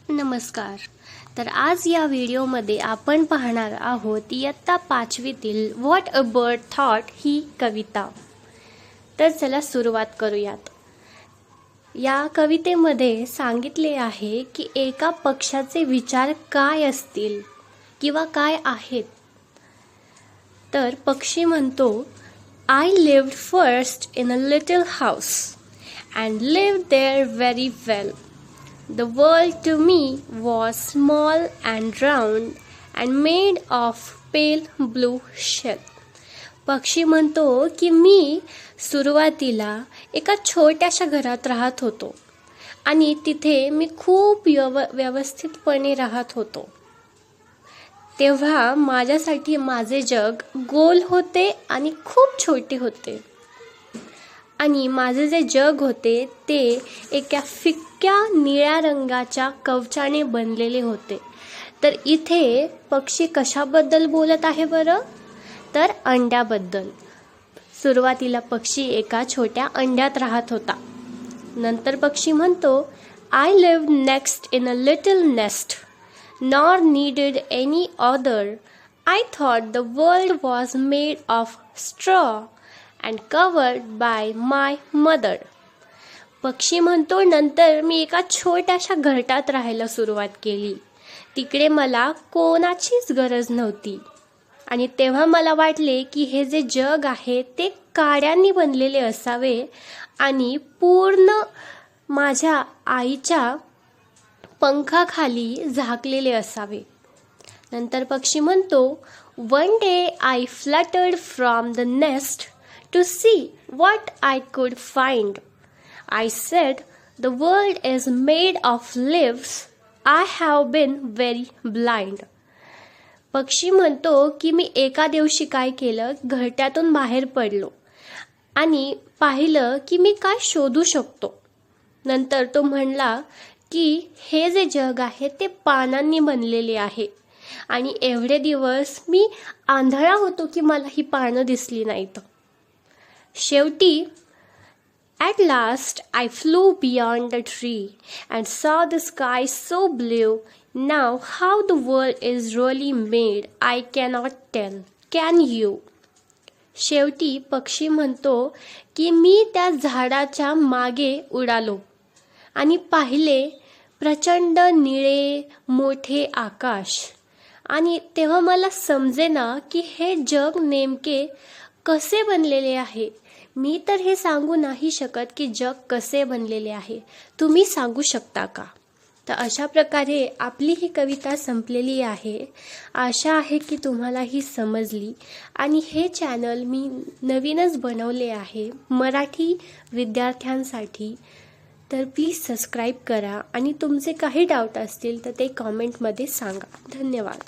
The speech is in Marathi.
नमस्कार. तर आज या व्हिडिओमध्ये आपण पाहणार आहोत इयत्ता 5वीतील व्हॉट अ बर्ड थॉट ही कविता. तर चला सुरुवात करूयात. या कवितेमध्ये सांगितले आहे की एका पक्षाचे विचार काय असतील किंवा काय आहेत. तर पक्षी म्हणतो, I lived first in a little house and lived there very well. The world to me was small and round and made of pale blue shell. पक्षी म्हणतो की मी सुरुवातीला एका छोट्याशा घरात राहत होतो आणि तिथे मी खूप व्यवस्थितपणे राहत होतो. तेव्हा माझ्यासाठी माझे जग गोल होते आणि खूप छोटे होते. आणि माझे जे जग होते ते एका फिक्क्या निळ्या रंगाच्या कवचाने बनलेले होते. तर इथे पक्षी कशाबद्दल बोलत आहे बरं? तर अंड्याबद्दल. सुरुवातीला पक्षी एका छोट्या अंड्यात राहत होता. नंतर पक्षी म्हणतो, I lived next in a little nest, nor needed any other. I thought the world was made of straw and covered by my mother. पक्षी म्हणतो, नंतर मी एका छोट्याशा घरटात राहायला सुरुवात केली. तिकडे मला कोणाचीच गरज नव्हती आणि तेव्हा मला वाटले की हे जे जग आहे ते काड्यांनी बनलेले असावे आणि पूर्ण माझ्या आईच्या पंखाखाली झाकलेले असावे. नंतर पक्षी म्हणतो, One day I fluttered from the nest to see what I could find. I said, the world is made of leaves. I have been very blind. पक्षी म्हणतो की मी एका दिवशी काय केलं, घरट्यातून बाहेर पडलो आणि पाहिलं की मी काय शोधू शकतो. नंतर तो म्हणला की हे जे जग आहे ते पानांनी बनलेले आहे आणि एवढे दिवस मी आंधळा होतो की मला ही पानं दिसली नाहीत. शेवटी at last I flew beyond the tree and saw the sky so blue. Now how the world is really made I cannot tell. Can you? शेवटी पक्षी म्हणतो की मी त्या झाडाच्या मागे उडालो आणि पाहिले प्रचंड निळे मोठे आकाश आणि तेव्हा मला समजेना की हे जग नेमके कसे बनलेले आहे. मी तर हे सांगू नाही शकत की जग कसे बनलेले आहे. तुम्ही सांगू शकता का? तर अशा प्रकारे आपली ही कविता संपलेली आहे. आशा आहे की तुम्हाला ही समजली आणि हे चॅनल मी नवीनच बनवले आहे मराठी विद्यार्थ्यांसाठी. तर प्लीज सबस्क्राईब करा आणि तुमचे काही डाऊट असतील तर ते कॉमेंटमध्ये सांगा. धन्यवाद.